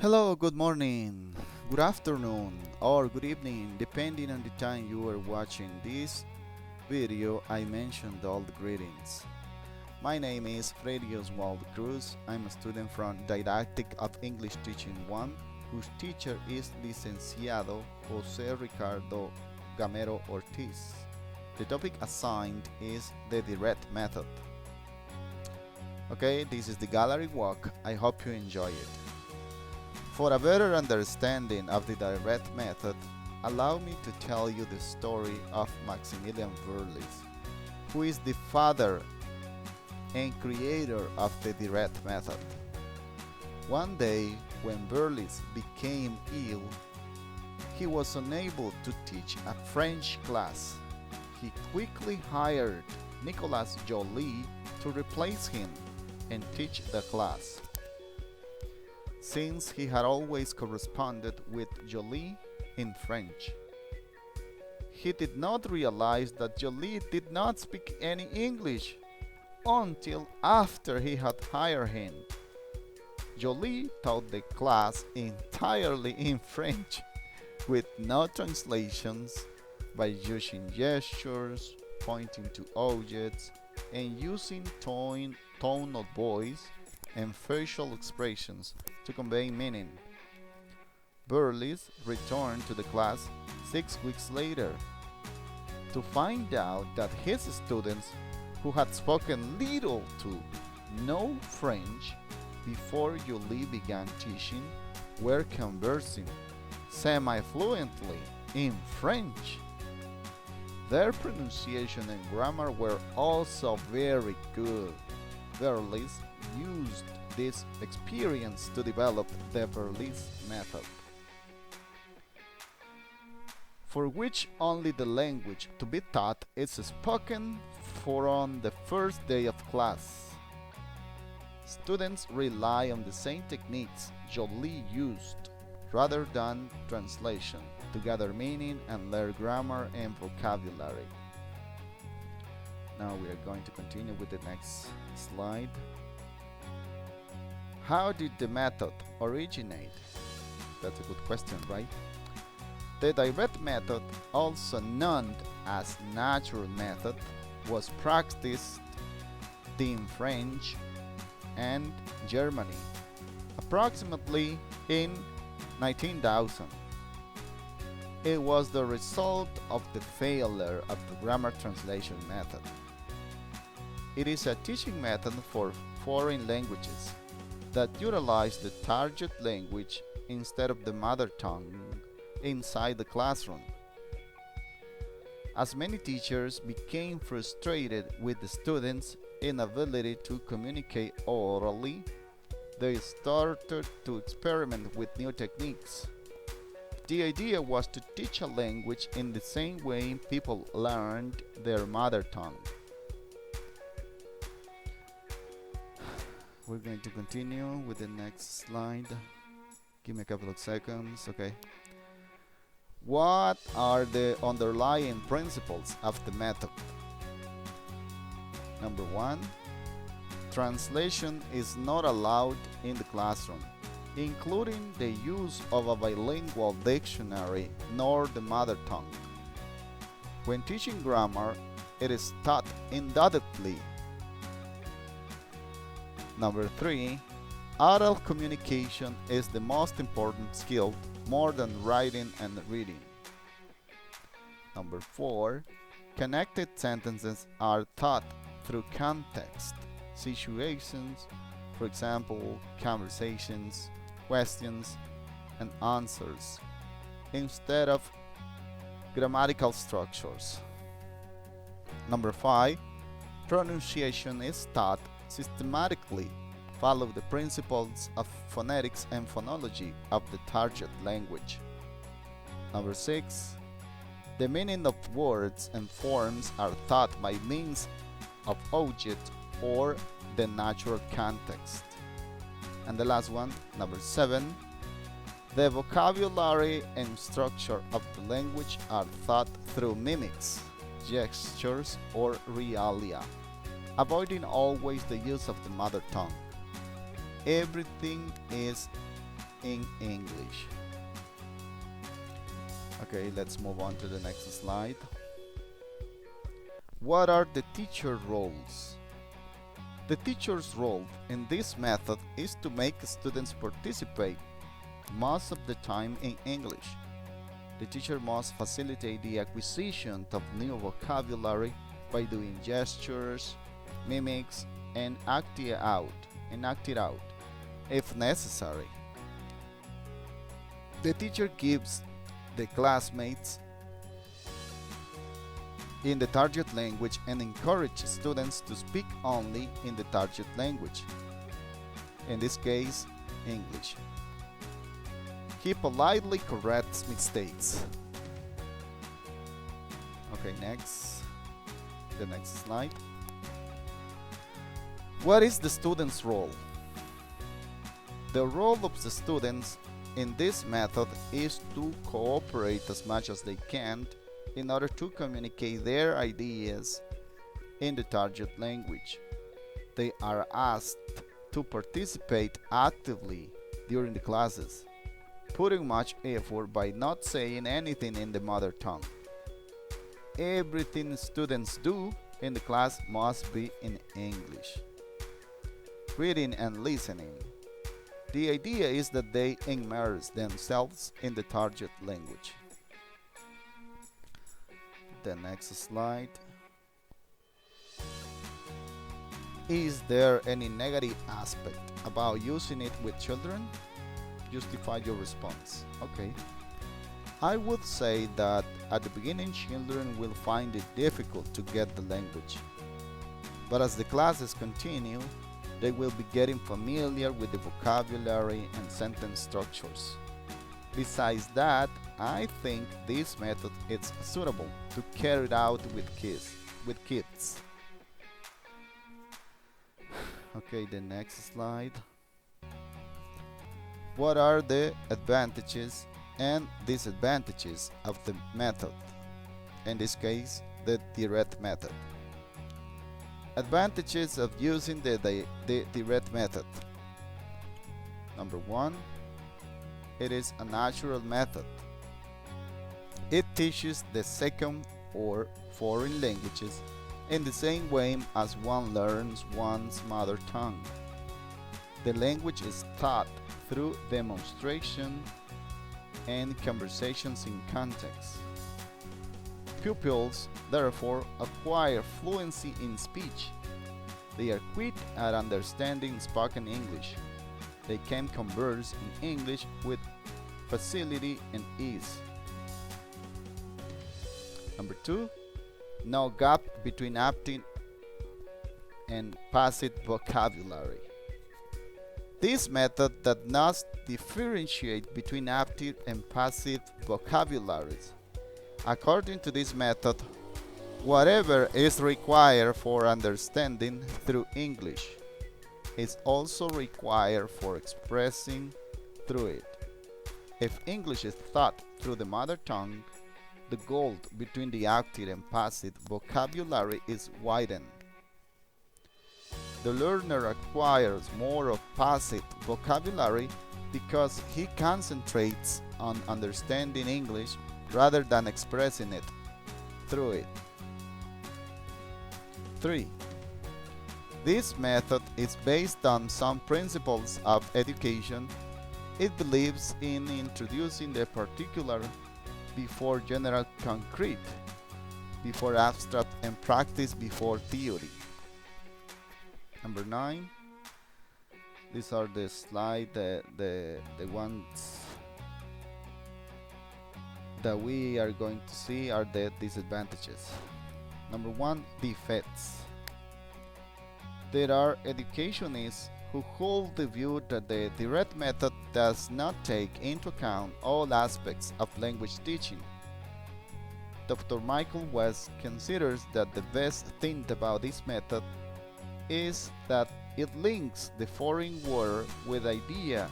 Hello, good morning, good afternoon, or good evening, depending on the time you are watching this video. I mentioned all the greetings. My name is Freddy Oswald Cruz. I'm a student from Didactic of English Teaching 1, whose teacher is Licenciado Jose Ricardo Gamero Ortiz. The topic assigned is the direct method. Okay, this is the gallery walk. I hope you enjoy it. For a better understanding of the direct method, allow me to tell you the story of Maximilian Berlitz, who is the father and creator of the direct method. One day, when Berlitz became ill, he was unable to teach a French class. He quickly hired Nicolas Joly to replace him and teach the class. Since he had always corresponded with Joly in French, he did not realize that Joly did not speak any English until after he had hired him. Joly taught the class entirely in French with no translations, by using gestures, pointing to objects, and using tone of voice and facial expressions to convey meaning. Berlitz returned to the class 6 weeks later to find out that his students, who had spoken little to no French before Joly began teaching, were conversing semi-fluently in French. Their pronunciation and grammar were also very good. Berlitz used this experience to develop the Berlitz method, for which only the language to be taught is spoken for on the first day of class. Students rely on the same techniques Joly used rather than translation to gather meaning and learn grammar and vocabulary. Now we are going to continue with the next slide. How did the method originate? That's a good question, right? The direct method, also known as natural method, was practiced in French and Germany approximately in 19,000. It was the result of the failure of the grammar translation method. It is a teaching method for foreign languages that utilize the target language instead of the mother tongue inside the classroom. As many teachers became frustrated with the students' inability to communicate orally, they started to experiment with new techniques. The idea was to teach a language in the same way people learned their mother tongue. We're going to continue with the next slide. Give me a couple of seconds, okay. What are the underlying principles of the method? Number 1, translation is not allowed in the classroom, including the use of a bilingual dictionary nor the mother tongue. When teaching grammar, it is taught inductively. Number 3, oral communication is the most important skill, more than writing and reading. Number 4, connected sentences are taught through context, situations, for example, conversations, questions, and answers, instead of grammatical structures. Number 5, pronunciation is taught systematically. Follow the principles of phonetics and phonology of the target language. Number 6, the meaning of words and forms are taught by means of object or the natural context. And the last one, number 7, the vocabulary and structure of the language are taught through mimics, gestures, or realia, avoiding always the use of the mother tongue. Everything is in English. Okay, let's move on to the next slide. What are the teacher roles? The teacher's role in this method is to make students participate most of the time in English. The teacher must facilitate the acquisition of new vocabulary by doing gestures, mimics, and act it out if necessary. The teacher gives the classmates in the target language and encourages students to speak only in the target language, in this case, English. He politely corrects mistakes. Okay, the next slide. What is the student's role? The role of the students in this method is to cooperate as much as they can in order to communicate their ideas in the target language. They are asked to participate actively during the classes, putting much effort by not saying anything in the mother tongue. Everything students do in the class must be in English. Reading and listening. The idea is that they immerse themselves in the target language. The next slide. Is there any negative aspect about using it with children? Justify your response. Okay. I would say that at the beginning children will find it difficult to get the language. But as the classes continue, they will be getting familiar with the vocabulary and sentence structures. Besides that, I think this method is suitable to carry it out with kids. Okay, the next slide. What are the advantages and disadvantages of the method? In this case, the direct method. Advantages of using the direct method. Number 1, it is a natural method. It teaches the second or foreign languages in the same way as one learns one's mother tongue. The language is taught through demonstration and conversations in context. Pupils therefore acquire fluency in speech. They are quick at understanding spoken English. They can converse in English with facility and ease. Number 2, no gap between active and passive vocabulary. This method does not differentiate between active and passive vocabularies. According to this method, whatever is required for understanding through English is also required for expressing through it. If English is taught through the mother tongue, the gulf between the active and passive vocabulary is widened. The learner acquires more of passive vocabulary because he concentrates on understanding English rather than expressing it through it. 3. This method is based on some principles of education. It believes in introducing the particular before general concrete, before abstract, and practice before theory. Number 9. These are the slide, the ones that we are going to see are the disadvantages. Number 1, defects. There are educationists who hold the view that the direct method does not take into account all aspects of language teaching. Dr. Michael West considers that the best thing about this method is that it links the foreign word with the idea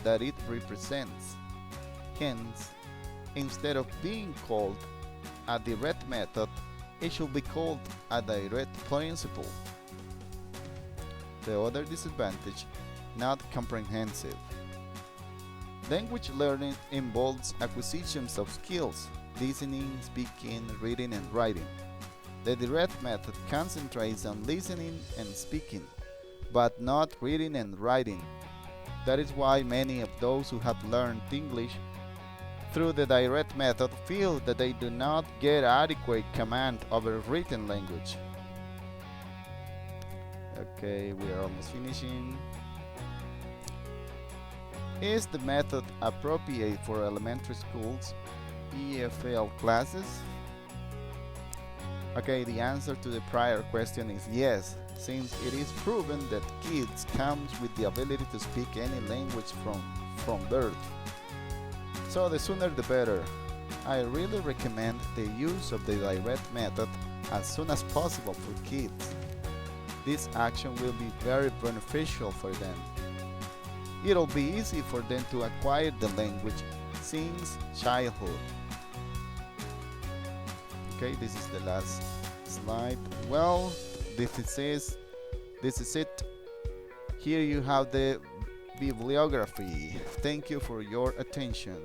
that it represents. Hence, instead of being called a direct method, it should be called a direct principle. The other disadvantage not comprehensive. Language learning involves acquisitions of skills: listening, speaking, reading, and writing. The direct method concentrates on listening and speaking, but not reading and writing. That is why many of those who have learned English through the direct method feel that they do not get adequate command over written language. Okay, we are almost finishing. Is the method appropriate for elementary schools EFL classes? Okay, the answer to the prior question is yes, since it is proven that kids comes with the ability to speak any language from birth. So the sooner the better. I really recommend the use of the direct method as soon as possible for kids. This action will be very beneficial for them. It'll be easy for them to acquire the language since childhood. Okay, this is the last slide. Well, this is it. Here you have the bibliography. Thank you for your attention.